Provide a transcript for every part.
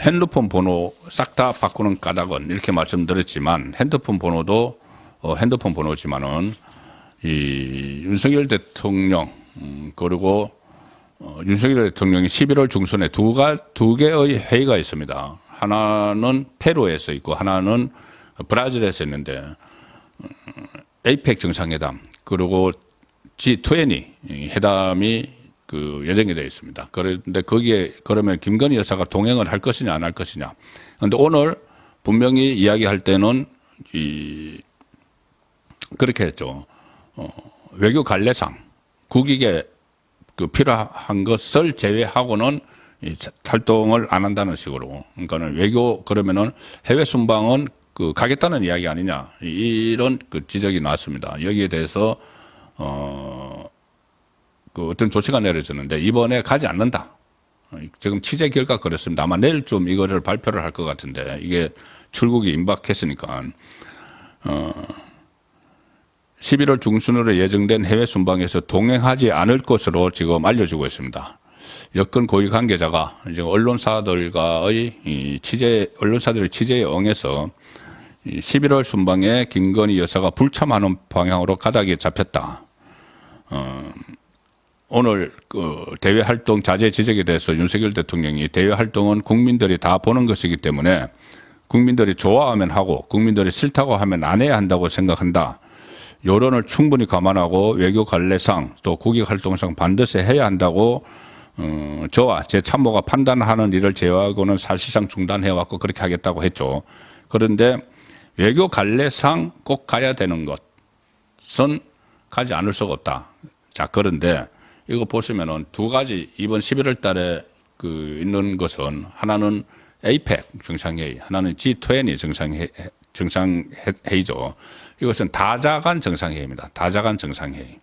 핸드폰 번호 싹 다 바꾸는 까닭은 이렇게 말씀드렸지만 핸드폰 번호도 핸드폰 번호지만은 이 윤석열 대통령 그리고 윤석열 대통령이 11월 중순에 두 개의 회의가 있습니다. 하나는 페루에서 있고 하나는 브라질에서 있는데 에이펙 정상회담 그리고 G20 회담이 그 예정이 되어 있습니다. 그런데 거기에 그러면 김건희 여사가 동행을 할 것이냐 안 할 것이냐. 그런데 오늘 분명히 이야기할 때는 그렇게 했죠. 외교 관례상 국익에 그 필요한 것을 제외하고는 활동을 안 한다는 식으로. 그러니까는 외교 그러면은 해외 순방은 그 가겠다는 이야기 아니냐 이런 그 지적이 나왔습니다. 여기에 대해서 그 어떤 조치가 내려졌는데 이번에 가지 않는다. 지금 취재 결과 그렇습니다. 아마 내일 좀 이거를 발표를 할 것 같은데 이게 출국이 임박했으니까 11월 중순으로 예정된 해외 순방에서 동행하지 않을 것으로 지금 알려지고 있습니다. 여권 고위 관계자가 이제 언론사들의 취재에 응해서 11월 순방에 김건희 여사가 불참하는 방향으로 가닥이 잡혔다. 오늘 그 대외 활동 자제 지적에 대해서 윤석열 대통령이 대외 활동은 국민들이 다 보는 것이기 때문에 국민들이 좋아하면 하고 국민들이 싫다고 하면 안 해야 한다고 생각한다. 여론을 충분히 감안하고 외교 관례상 또 국익 활동상 반드시 해야 한다고 저와 제 참모가 판단하는 일을 제외하고는 사실상 중단해왔고 그렇게 하겠다고 했죠. 그런데 외교 관례상 꼭 가야 되는 것은 가지 않을 수가 없다. 자, 그런데 이거 보시면은 두 가지 이번 11월 달에 그 있는 것은 하나는 에이펙 정상회의, 하나는 G20 정상회의죠. 이것은 다자간 정상회의입니다. 다자간 정상회의.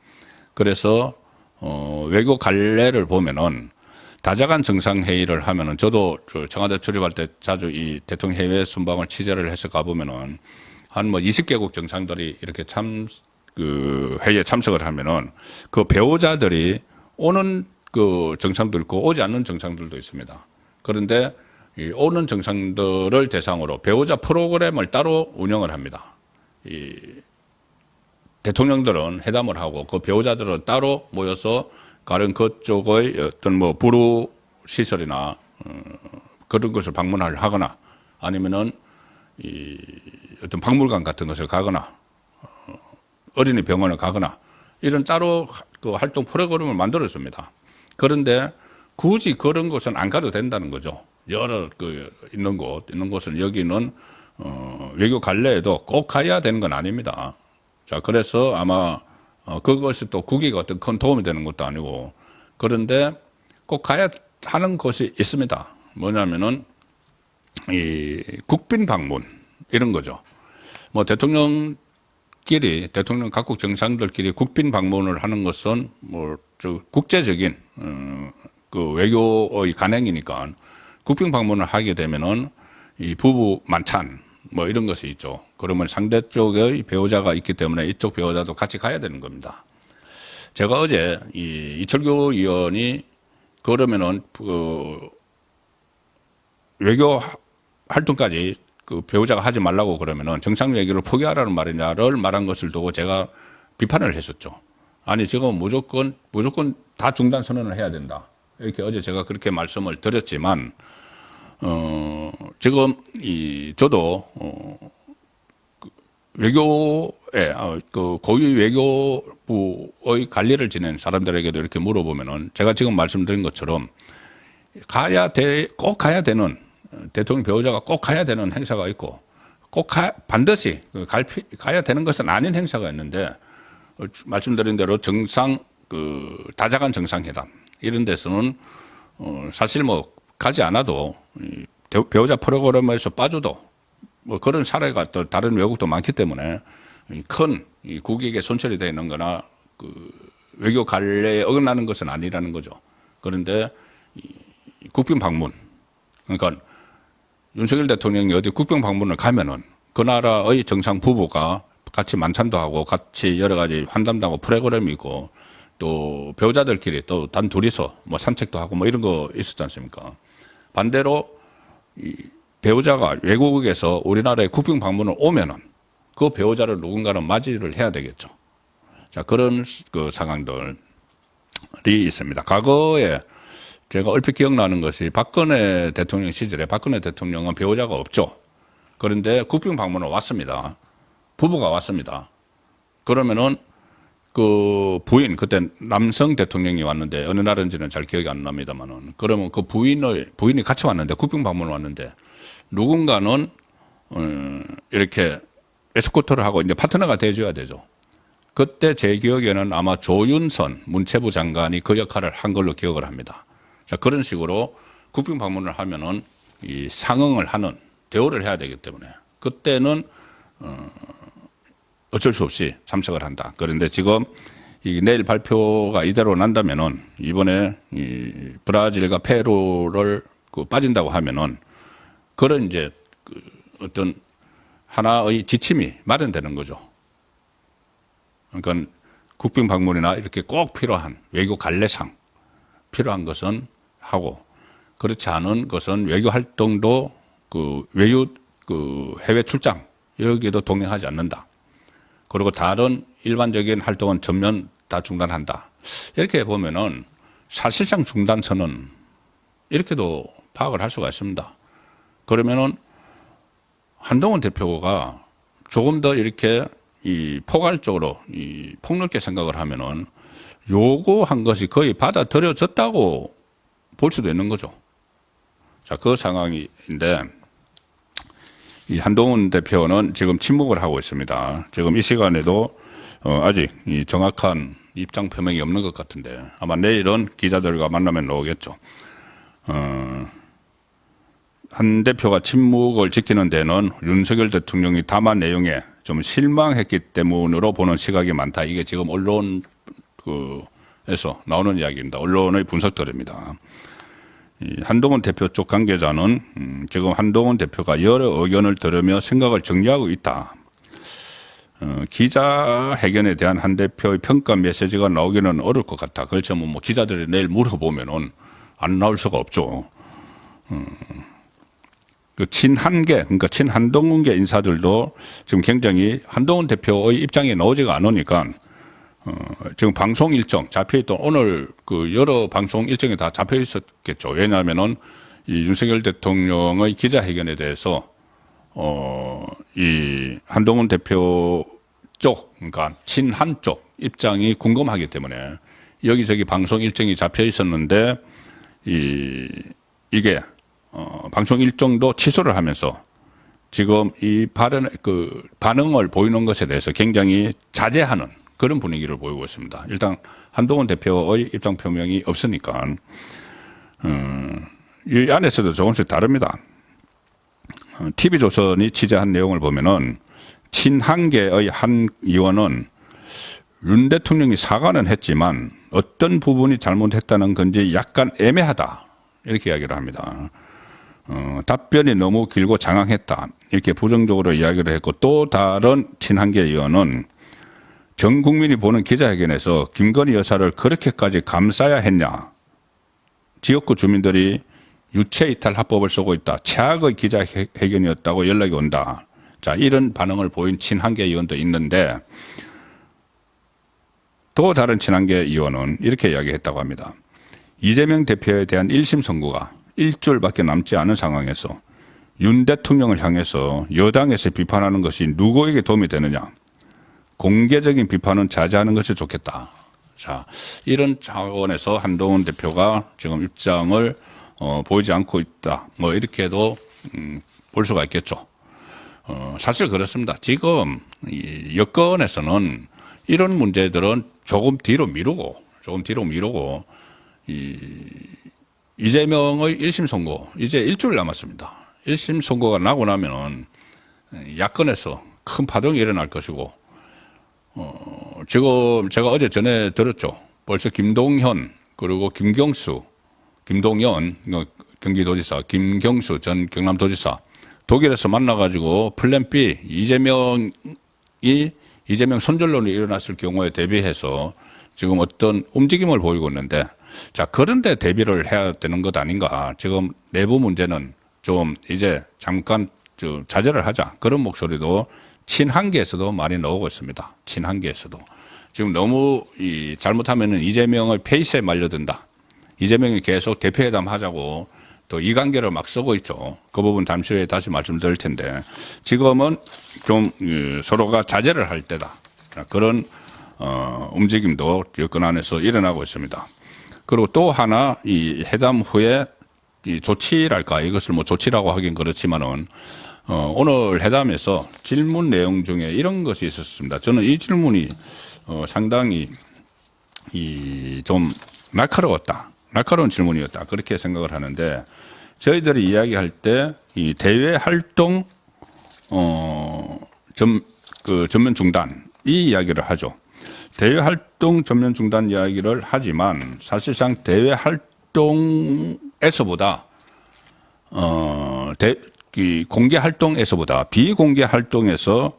그래서 외교 관례를 보면은 다자간 정상회의를 하면은 저도 청와대 출입할 때 자주 이 대통령 해외 순방을 취재를 해서 가보면은 한 뭐 20개국 정상들이 이렇게 그 회의에 참석을 하면은 그 배우자들이 오는 그 정상도 있고 오지 않는 정상들도 있습니다. 그런데 이 오는 정상들을 대상으로 배우자 프로그램을 따로 운영을 합니다. 이 대통령들은 회담을 하고 그 배우자들은 따로 모여서 가령 그쪽의 어떤 뭐 부루 시설이나 그런 것을 방문을 하거나 아니면은 이 어떤 박물관 같은 것을 가거나 어린이 병원을 가거나 이런 따로 그 활동 프로그램을 만들었습니다. 그런데 굳이 그런 곳은 안 가도 된다는 거죠. 여러 그 있는 곳은 여기는 외교 관례에도 꼭 가야 되는 건 아닙니다. 자, 그래서 아마 그것이 또 국익에 어떤 큰 도움이 되는 것도 아니고 그런데 꼭 가야 하는 곳이 있습니다. 뭐냐면은 이 국빈 방문 이런 거죠. 뭐 대통령 각국 정상들끼리 국빈 방문을 하는 것은 뭐 저 국제적인 그 외교의 관행이니까 국빈 방문을 하게 되면은 이 부부 만찬 뭐 이런 것이 있죠. 그러면 상대 쪽의 배우자가 있기 때문에 이쪽 배우자도 같이 가야 되는 겁니다. 제가 어제 이 이철규 의원이 그러면은 그 외교 활동까지 그 배우자가 하지 말라고 그러면은 정상 외교를 포기하라는 말이냐를 말한 것을 두고 제가 비판을 했었죠. 아니 지금 무조건 다 중단 선언을 해야 된다. 이렇게 어제 제가 그렇게 말씀을 드렸지만 지금 저도 외교에 그 고위 외교부의 관리를 지낸 사람들에게도 이렇게 물어보면은 제가 지금 말씀드린 것처럼 꼭 가야 되는 대통령 배우자가 꼭 가야 되는 행사가 있고 반드시 가야 되는 것은 아닌 행사가 있는데 말씀드린 대로 다자간 정상회담 이런 데서는 사실 뭐 가지 않아도 배우자 프로그램에서 빠져도 뭐 그런 사례가 또 다른 외국도 많기 때문에 큰 국익에 손실이 되어 있는 거나 그 외교 관례에 어긋나는 것은 아니라는 거죠. 그런데 국빈 방문 그러니까 윤석열 대통령이 어디 국빈 방문을 가면은 그 나라의 정상 부부가 같이 만찬도 하고 같이 여러 가지 환담도 하고 프로그램이 있고 또 배우자들끼리 또 단 둘이서 뭐 산책도 하고 뭐 이런 거 있었지 않습니까? 반대로 이 배우자가 외국에서 우리나라에 국빈 방문을 오면은 그 배우자를 누군가는 맞이를 해야 되겠죠. 자, 그런 그 상황들이 있습니다. 과거에 제가 얼핏 기억나는 것이 박근혜 대통령 시절에 박근혜 대통령은 배우자가 없죠. 그런데 국빈 방문을 왔습니다. 부부가 왔습니다. 그러면은 그 부인, 그때 남성 대통령이 왔는데 어느 나라인지는 잘 기억이 안 납니다만은 그러면 그 부인이 같이 왔는데 국빈 방문을 왔는데 누군가는 이렇게 에스코트를 하고 이제 파트너가 돼줘야 되죠. 그때 제 기억에는 아마 조윤선 문체부 장관이 그 역할을 한 걸로 기억을 합니다. 자, 그런 식으로 국빈 방문을 하면은 이 상응을 하는 대우를 해야 되기 때문에 그때는 어쩔 수 없이 참석을 한다. 그런데 지금 이 내일 발표가 이대로 난다면은 이번에 이 브라질과 페루를 그 빠진다고 하면은 그런 이제 그 어떤 하나의 지침이 마련되는 거죠. 그러니까 국빈 방문이나 이렇게 꼭 필요한 외교 관례상 필요한 것은 하고 그렇지 않은 것은 외교 활동도 그 외유 그 해외 출장 여기에도 동행하지 않는다. 그리고 다른 일반적인 활동은 전면 다 중단한다. 이렇게 보면은 사실상 중단선은 이렇게도 파악을 할 수가 있습니다. 그러면은 한동훈 대표가 조금 더 이렇게 이 포괄적으로 이 폭넓게 생각을 하면은 요구한 것이 거의 받아들여졌다고 볼 수도 있는 거죠. 자, 그 상황인데 이 한동훈 대표는 지금 침묵을 하고 있습니다. 지금 이 시간에도 아직 이 정확한 입장 표명이 없는 것 같은데 아마 내일은 기자들과 만나면 나오겠죠. 한 대표가 침묵을 지키는 데는 윤석열 대통령이 담화 내용에 좀 실망했기 때문으로 보는 시각이 많다. 이게 지금 언론 에서 나오는 이야기입니다. 언론의 분석들입니다. 이 한동훈 대표 쪽 관계자는 지금 한동훈 대표가 여러 의견을 들으며 생각을 정리하고 있다. 기자회견에 대한 한 대표의 평가 메시지가 나오기는 어려울 것 같다. 그렇지만 뭐 기자들이 내일 물어보면은 안 나올 수가 없죠. 그 친한계, 그러니까 친한동훈계 인사들도 지금 굉장히 한동훈 대표의 입장이 나오지가 않으니까 지금 방송 일정 잡혀있던 오늘 그 여러 방송 일정이 다 잡혀 있었겠죠. 왜냐하면은 이 윤석열 대통령의 기자회견에 대해서 이 한동훈 대표 쪽, 그러니까 친한 쪽 입장이 궁금하기 때문에 여기저기 방송 일정이 잡혀 있었는데 이게 방송 일정도 취소를 하면서 지금 이 반응을 보이는 것에 대해서 굉장히 자제하는 그런 분위기를 보이고 있습니다. 일단 한동훈 대표의 입장 표명이 없으니까 이 안에서도 조금씩 다릅니다. TV조선이 취재한 내용을 보면은 친한계의 한 의원은 윤 대통령이 사과는 했지만 어떤 부분이 잘못했다는 건지 약간 애매하다 이렇게 이야기를 합니다. 답변이 너무 길고 장황했다 이렇게 부정적으로 이야기를 했고 또 다른 친한계 의원은 전 국민이 보는 기자회견에서 김건희 여사를 그렇게까지 감싸야 했냐. 지역구 주민들이 유체이탈 합법을 쓰고 있다. 최악의 기자회견이었다고 연락이 온다. 자, 이런 반응을 보인 친한계 의원도 있는데 또 다른 친한계 의원은 이렇게 이야기했다고 합니다. 이재명 대표에 대한 1심 선고가 일주일밖에 남지 않은 상황에서 윤 대통령을 향해서 여당에서 비판하는 것이 누구에게 도움이 되느냐. 공개적인 비판은 자제하는 것이 좋겠다. 자, 이런 차원에서 한동훈 대표가 지금 입장을 보이지 않고 있다. 뭐 이렇게도 볼 수가 있겠죠. 사실 그렇습니다. 지금 이 여권에서는 이런 문제들은 조금 뒤로 미루고 이재명의 1심 선고 이제 일주일 남았습니다. 1심 선고가 나고 나면은 야권에서 큰 파동이 일어날 것이고 지금 제가 어제 전에 들었죠. 벌써 김동현 그리고 김동연 경기도지사, 김경수 전 경남도지사 독일에서 만나가지고 플랜 B 이재명 선전론이 일어났을 경우에 대비해서 지금 어떤 움직임을 보이고 있는데 자 그런데 대비를 해야 되는 것 아닌가. 지금 내부 문제는 좀 이제 잠깐 자제를 하자. 그런 목소리도 친한계에서도 많이 나오고 있습니다. 친한계에서도. 지금 너무 잘못하면은 이재명의 페이스에 말려든다. 이재명이 계속 대표회담 하자고 또 이관계를 막 쓰고 있죠. 그 부분 잠시 후에 다시 말씀드릴 텐데 지금은 좀 서로가 자제를 할 때다. 그런 움직임도 여권 안에서 일어나고 있습니다. 그리고 또 하나 이 회담 후에 이 조치랄까 이것을 뭐 조치라고 하긴 그렇지만은 오늘 회담에서 질문 내용 중에 이런 것이 있었습니다. 저는 이 질문이 상당히 좀 날카로운 질문이었다. 그렇게 생각을 하는데 저희들이 이야기할 때 이 대외 활동 전면 중단 이 이야기를 하죠. 대외 활동 전면 중단 이야기를 하지만 사실상 대외 활동에서보다 공개 활동에서보다 비공개 활동에서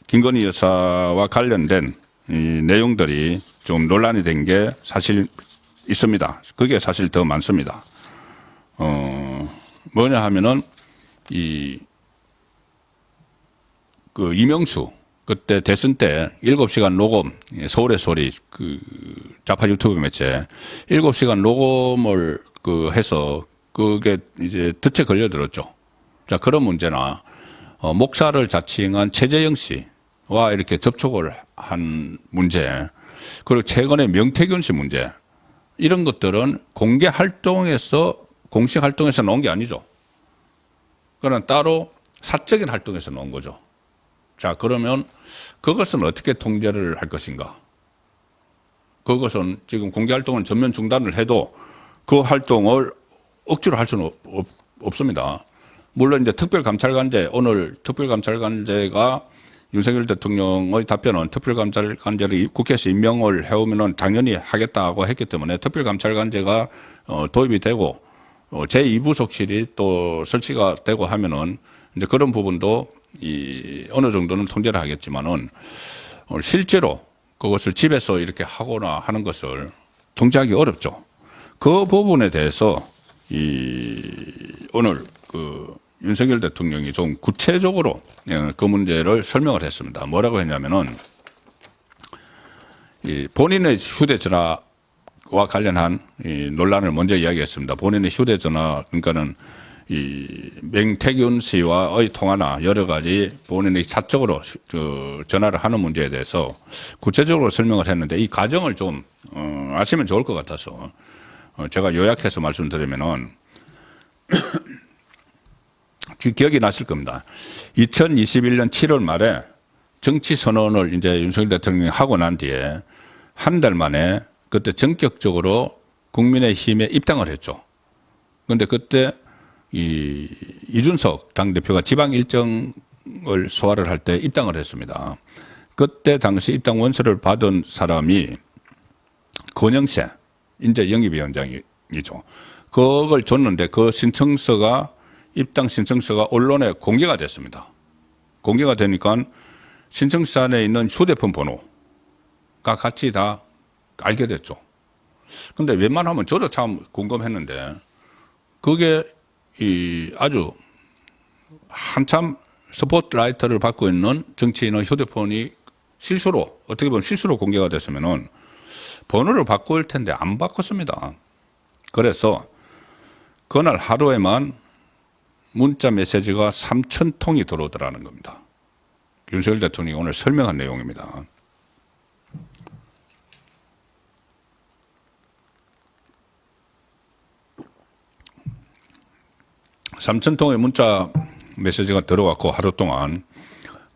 김건희 여사와 관련된 이 내용들이 좀 논란이 된 게 사실 있습니다. 그게 사실 더 많습니다. 뭐냐 하면은 이명수 그때 대선 때 7시간 녹음 서울의 소리 좌파 유튜브 매체 7시간 녹음을 해서 그게 이제 덫에 걸려들었죠. 자, 그런 문제나 목사를 자칭한 최재형 씨와 이렇게 접촉을 한 문제, 그리고 최근에 명태균 씨 문제, 이런 것들은 공개 활동에서, 공식 활동에서 나온 게 아니죠. 그건 따로 사적인 활동에서 나온 거죠. 자, 그러면 그것은 어떻게 통제를 할 것인가? 그것은 지금 공개 활동은 전면 중단을 해도 그 활동을 억지로 할 수는 없습니다. 물론 이제 특별감찰관제, 오늘 특별감찰관제가 윤석열 대통령의 답변은 특별감찰관제를 국회에서 임명을 해오면은 당연히 하겠다고 했기 때문에 특별감찰관제가 도입이 되고 제2부속실이 또 설치가 되고 하면은 이제 그런 부분도 어느 정도는 통제를 하겠지만은 실제로 그것을 집에서 이렇게 하거나 하는 것을 통제하기 어렵죠. 그 부분에 대해서 오늘 윤석열 대통령이 좀 구체적으로 그 문제를 설명을 했습니다. 뭐라고 했냐면은 본인의 휴대전화와 관련한 논란을 먼저 이야기했습니다. 본인의 휴대전화, 그러니까는 명태균 씨와의 통화나 여러 가지 본인이 사적으로 전화를 하는 문제에 대해서 구체적으로 설명을 했는데 이 과정을 좀 아시면 좋을 것 같아서 제가 요약해서 말씀드리면은 기억이 나실 겁니다. 2021년 7월 말에 정치 선언을 이제 윤석열 대통령이 하고 난 뒤에 한 달 만에 그때 전격적으로 국민의힘에 입당을 했죠. 그런데 그때 이준석 당대표가 지방 일정을 소화를 할 때 입당을 했습니다. 그때 당시 입당 원서를 받은 사람이 권영세 인재영입위원장이죠. 그걸 줬는데 그 신청서가 입당 신청서가 언론에 공개가 됐습니다. 공개가 되니까 신청서 안에 있는 휴대폰 번호가 같이 다 알게 됐죠. 근데 웬만하면 저도 참 궁금했는데 그게 아주 한참 스포트라이트를 받고 있는 정치인의 휴대폰이 실수로, 어떻게 보면 실수로 공개가 됐으면은 번호를 바꿀 텐데 안 바꿨습니다. 그래서 그날 하루에만 문자 메시지가 3,000통이 들어오더라는 겁니다. 윤석열 대통령이 오늘 설명한 내용입니다. (3,000통의) 문자 메시지가 들어왔고 하루 동안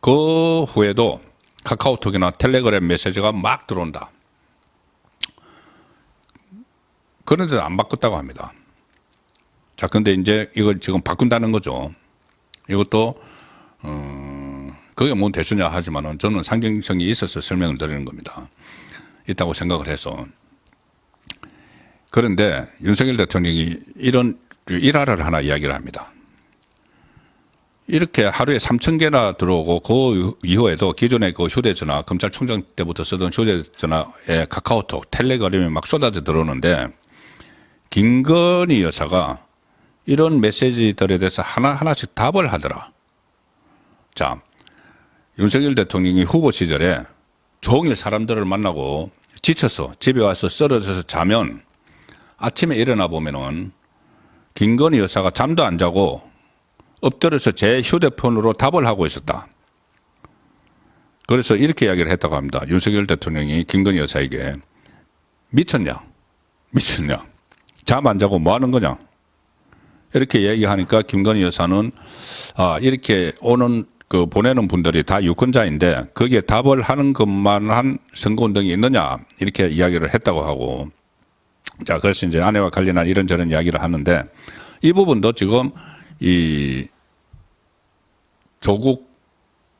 그 후에도 카카오톡이나 텔레그램 메시지가 막 들어온다. 그런데도 안 바꿨다고 합니다. 자, 근데 이제 이걸 지금 바꾼다는 거죠. 이것도, 그게 뭔 대수냐 하지만은 저는 상징성이 있어서 설명을 드리는 겁니다. 있다고 생각을 해서. 그런데 윤석열 대통령이 이런 일화를 하나 이야기를 합니다. 이렇게 하루에 3,000개나 들어오고 그 이후에도 기존의 그 휴대전화, 검찰총장 때부터 쓰던 휴대전화에 카카오톡, 텔레그램이 막 쏟아져 들어오는데 김건희 여사가 이런 메시지들에 대해서 하나하나씩 답을 하더라. 자, 윤석열 대통령이 후보 시절에 종일 사람들을 만나고 지쳐서 집에 와서 쓰러져서 자면 아침에 일어나 보면은 김건희 여사가 잠도 안 자고 엎드려서 제 휴대폰으로 답을 하고 있었다. 그래서 이렇게 이야기를 했다고 합니다. 윤석열 대통령이 김건희 여사에게 미쳤냐? 미쳤냐? 잠 안 자고 뭐 하는 거냐? 이렇게 얘기하니까 김건희 여사는 이렇게 오는 그 보내는 분들이 다 유권자인데 거기에 답을 하는 것만 한 선거운동이 있느냐 이렇게 이야기를 했다고 하고 자 그래서 이제 아내와 관련한 이런저런 이야기를 하는데 이 부분도 지금 이 조국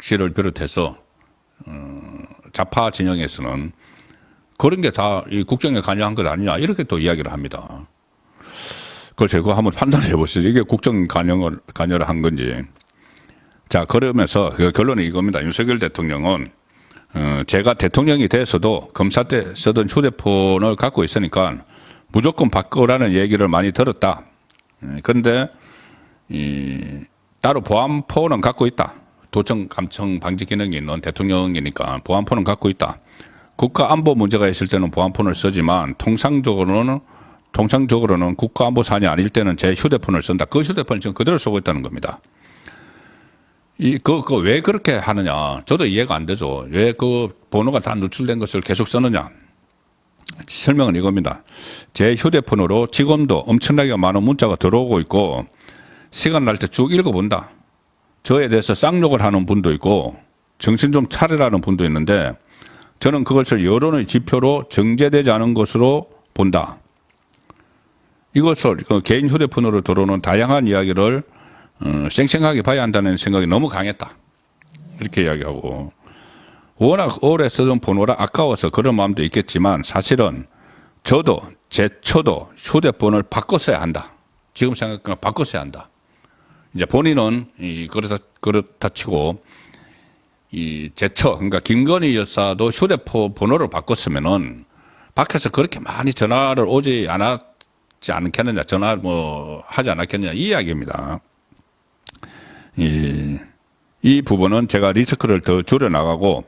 씨를 비롯해서 좌파 진영에서는 그런 게 다 이 국정에 관여한 것 아니냐 이렇게 또 이야기를 합니다. 글쎄 그거 한번 판단해 보시죠. 이게 국정 관여를 한 건지. 자 그러면서 그 결론은 이겁니다. 윤석열 대통령은 제가 대통령이 돼서도 검사 때 쓰던 휴대폰을 갖고 있으니까 무조건 바꾸라는 얘기를 많이 들었다. 그런데 따로 보안폰은 갖고 있다. 도청 감청 방지 기능이 있는 대통령이니까 보안폰은 갖고 있다. 국가 안보 문제가 있을 때는 보안폰을 쓰지만 통상적으로는 국가 안보 사안이 아닐 때는 제 휴대폰을 쓴다. 그 휴대폰을 지금 그대로 쓰고 있다는 겁니다. 그거 왜 그렇게 하느냐. 저도 이해가 안 되죠. 왜 그 번호가 다 누출된 것을 계속 쓰느냐. 설명은 이겁니다. 제 휴대폰으로 지금도 엄청나게 많은 문자가 들어오고 있고 시간 날 때 쭉 읽어본다. 저에 대해서 쌍욕을 하는 분도 있고 정신 좀 차리라는 분도 있는데 저는 그것을 여론의 지표로 정제되지 않은 것으로 본다. 이것을 개인 휴대폰으로 들어오는 다양한 이야기를 생생하게 봐야 한다는 생각이 너무 강했다. 이렇게 이야기하고 워낙 오래 쓰던 번호라 아까워서 그런 마음도 있겠지만 사실은 저도 휴대폰을 바꿨어야 한다. 지금 생각하면 바꿨어야 한다. 이제 본인은 그렇다 치고 그러니까 김건희 여사도 휴대폰 번호를 바꿨으면은 밖에서 그렇게 많이 전화를 오지 않겠느냐, 전화 하지 않았겠느냐 이 이야기입니다. 이 부분은 제가 리스크를 더 줄여 나가고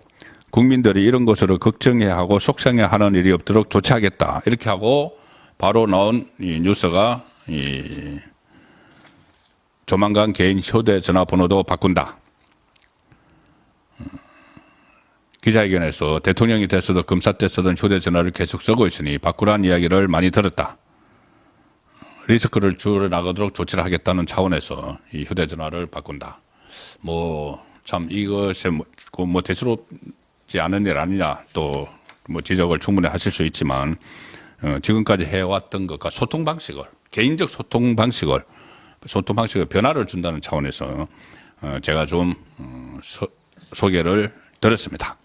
국민들이 이런 것으로 걱정해하고 속상해하는 일이 없도록 조치하겠다. 이렇게 하고 바로 나온 이 뉴스가 조만간 개인 휴대전화 번호도 바꾼다. 기자회견에서 대통령이 돼서도 검사 때 쓰던 휴대전화를 계속 쓰고 있으니 바꾸라는 이야기를 많이 들었다. 리스크를 줄여나가도록 조치를 하겠다는 차원에서 이 휴대전화를 바꾼다. 참 이것이 대수롭지 않은 일 아니냐 또 지적을 충분히 하실 수 있지만 지금까지 해왔던 것과 개인적 소통 방식을 변화를 준다는 차원에서 제가 좀 소개를 드렸습니다.